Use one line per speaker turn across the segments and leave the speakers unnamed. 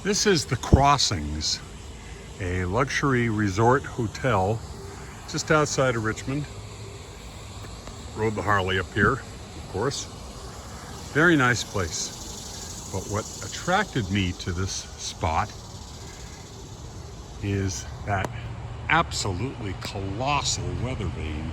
This is the Crossings, a luxury resort hotel just outside of Richmond. Rode the Harley up here, of course. Very nice place. But what attracted me to this spot is that absolutely colossal weather vane.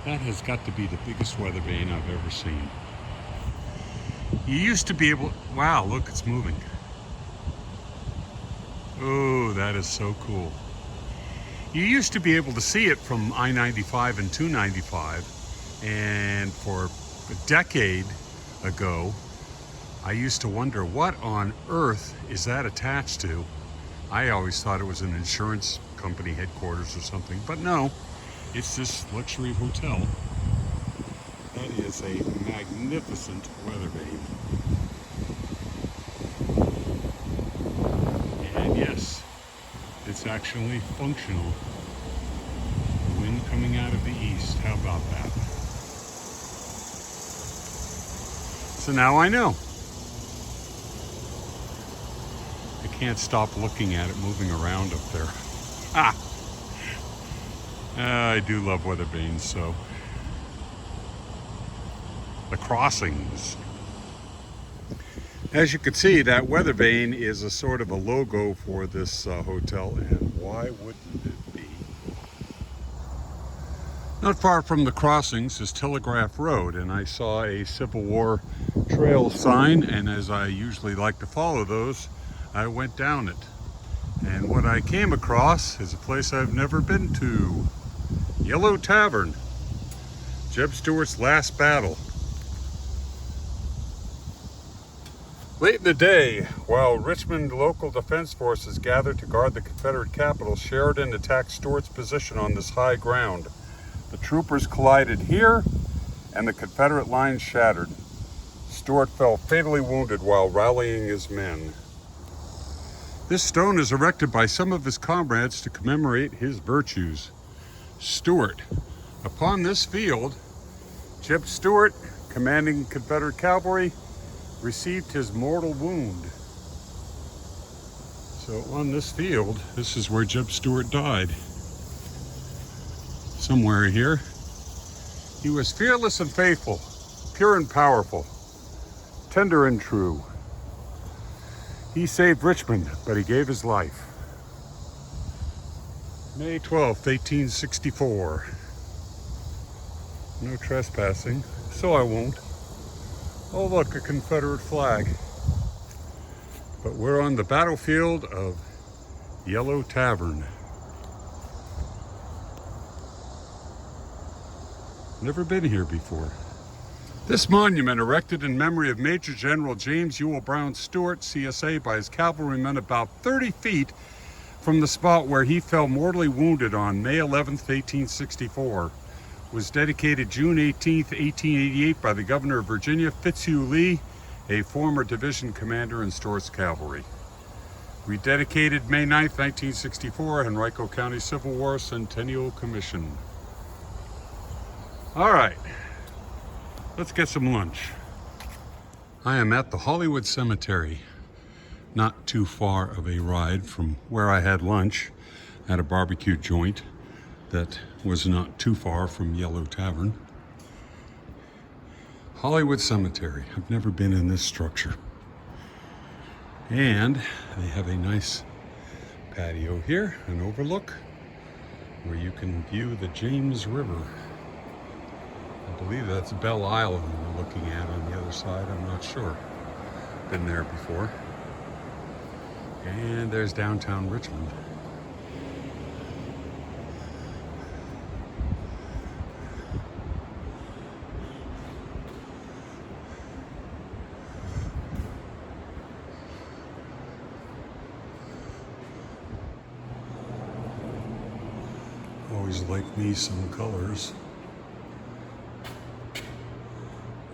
That has got to be the biggest weather vane I've ever seen. You used to be able, wow, look, it's moving. Oh, that is so cool. You used to be able to see it from I-95 and 295, and for a decade ago, I used to wonder what on earth is that attached to. I always thought it was an insurance company headquarters or something, but no, it's this luxury hotel. That is a magnificent weather vane. And yes, it's actually functional. The wind coming out of the east, how about that? So now I know. I can't stop looking at it moving around up there. I do love weather vanes, so. The Crossings. As you can see, that weather vane is a sort of a logo for this hotel, and why wouldn't it be? Not far from the Crossings is Telegraph Road, and I saw a Civil War trail sign, and as I usually like to follow those, I went down it. And what I came across is a place I've never been to. Yellow Tavern. Jeb Stuart's last battle. Late in the day, while Richmond local defense forces gathered to guard the Confederate capital, Sheridan attacked Stuart's position on this high ground. The troopers collided here, and the Confederate lines shattered. Stuart fell fatally wounded while rallying his men. This stone is erected by some of his comrades to commemorate his virtues. Stuart. Upon this field, Jeb Stuart, commanding Confederate cavalry, received his mortal wound. So on this field, this is where Jeb Stuart died. Somewhere here. He was fearless and faithful, pure and powerful, tender and true. He saved Richmond, but he gave his life. May 12th, 1864. No trespassing, so I won't. Oh look, a Confederate flag. But we're on the battlefield of Yellow Tavern. Never been here before. This monument, erected in memory of Major General James Ewell Brown Stuart, CSA, by his cavalrymen about 30 feet from the spot where he fell mortally wounded on May 11th, 1864. Was dedicated June 18, 1888 by the Governor of Virginia, Fitzhugh Lee, a former division commander in Stuart's cavalry. Rededicated May 9, 1964, Henrico County Civil War Centennial Commission. All right, let's get some lunch. I am at the Hollywood Cemetery, not too far of a ride from where I had lunch at a barbecue joint that was not too far from Yellow Tavern. Hollywood Cemetery. I've never been in this structure. And they have a nice patio here, an overlook, where you can view the James River. I believe that's Belle Isle we're looking at on the other side. I'm not sure. Been there before. And there's downtown Richmond. Always like me some colors.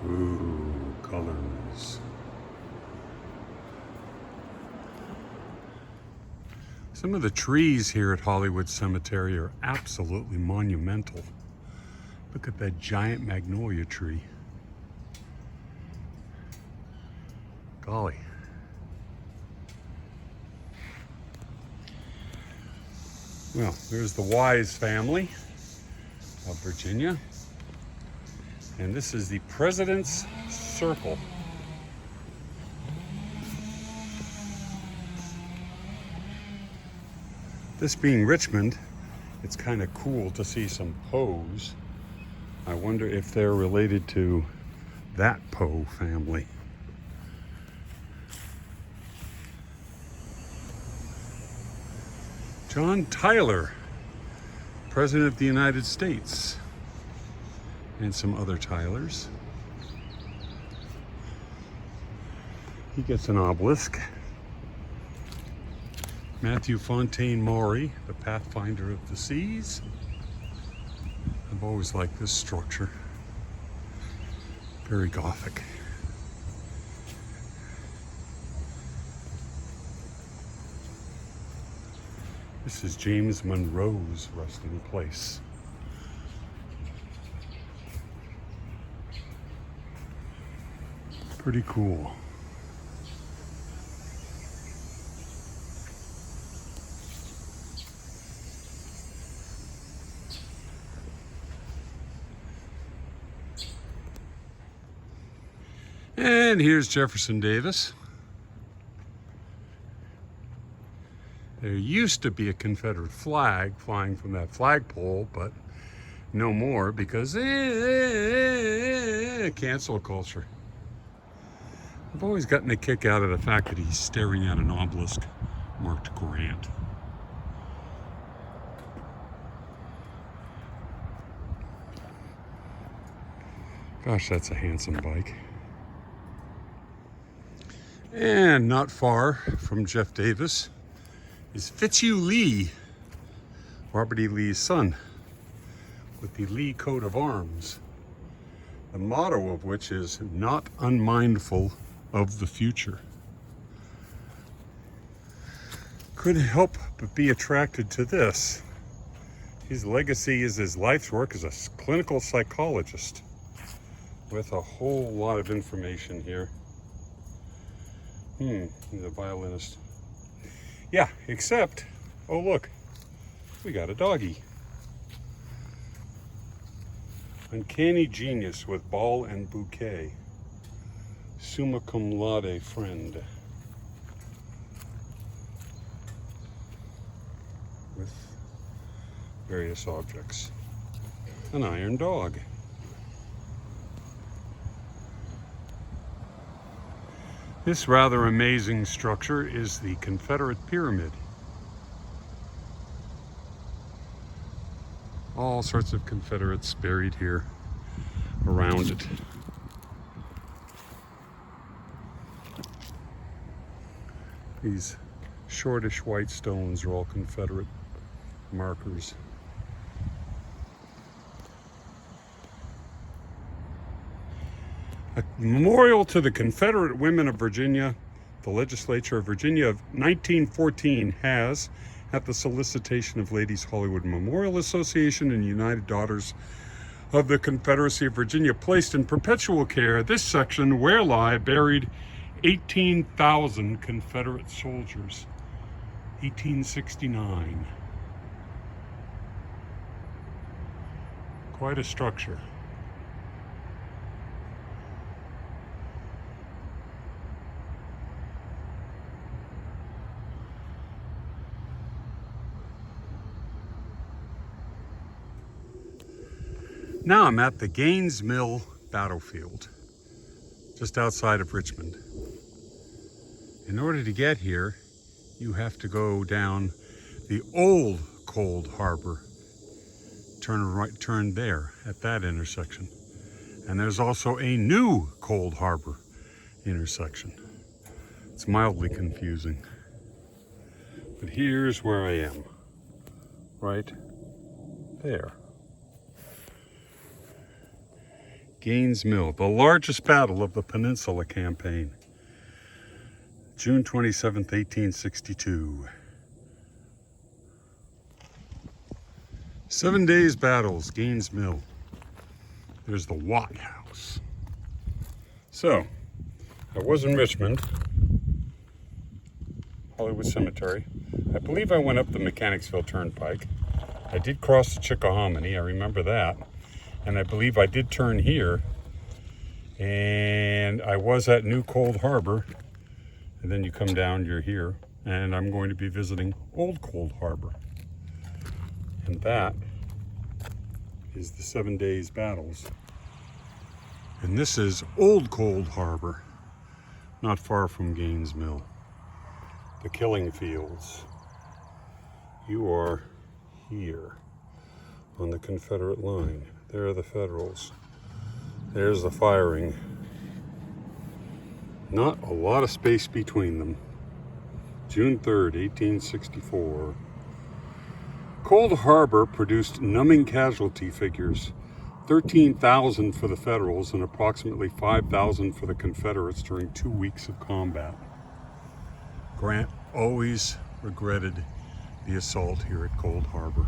Ooh, colors. Some of the trees here at Hollywood Cemetery are absolutely monumental. Look at that giant magnolia tree. Golly. Well, there's the Wise family of Virginia. And this is the President's Circle. This being Richmond, it's kind of cool to see some Poes. I wonder if they're related to that Poe family. John Tyler, President of the United States, and some other Tylers. He gets an obelisk. Matthew Fontaine Maury, the Pathfinder of the Seas. I've always liked this structure. Very Gothic. This is James Monroe's resting place. Pretty cool. And here's Jefferson Davis. There used to be a Confederate flag flying from that flagpole, but no more because cancel culture. I've always gotten a kick out of the fact that he's staring at an obelisk marked Grant. Gosh, that's a handsome bike. And not far from Jeff Davis is Fitzhugh Lee, Robert E. Lee's son, with the Lee coat of arms, the motto of which is "Not unmindful of the future." Couldn't help but be attracted to this. His legacy is his life's work as a clinical psychologist, with a whole lot of information here. He's a violinist. Yeah, except, oh look, we got a doggy. Uncanny genius with ball and bouquet. Summa cum laude friend. With various objects. An iron dog. This rather amazing structure is the Confederate Pyramid. All sorts of Confederates buried here around it. These shortish white stones are all Confederate markers. A memorial to the Confederate women of Virginia, the legislature of Virginia of 1914 has, at the solicitation of Ladies Hollywood Memorial Association and United Daughters of the Confederacy of Virginia, placed in perpetual care this section where lie buried 18,000 Confederate soldiers. 1869. Quite a structure. Now I'm at the Gaines Mill battlefield, just outside of Richmond. In order to get here, you have to go down the old Cold Harbor, turn there at that intersection. And there's also a new Cold Harbor intersection. It's mildly confusing. But here's where I am, right there. Gaines Mill, the largest battle of the Peninsula Campaign. June 27th, 1862. 7 days battles, Gaines Mill. There's the Watt House. So, I was in Richmond. Hollywood Cemetery. I believe I went up the Mechanicsville Turnpike. I did cross the Chickahominy, I remember that. And I believe I did turn here. And I was at New Cold Harbor. And then you come down, you're here. And I'm going to be visiting Old Cold Harbor. And that is the 7 Days Battles. And this is Old Cold Harbor, not far from Gaines Mill. The killing fields. You are here on the Confederate line. There are the Federals. There's the firing. Not a lot of space between them. June 3rd, 1864. Cold Harbor produced numbing casualty figures. 13,000 for the Federals and approximately 5,000 for the Confederates during 2 weeks of combat. Grant always regretted the assault here at Cold Harbor.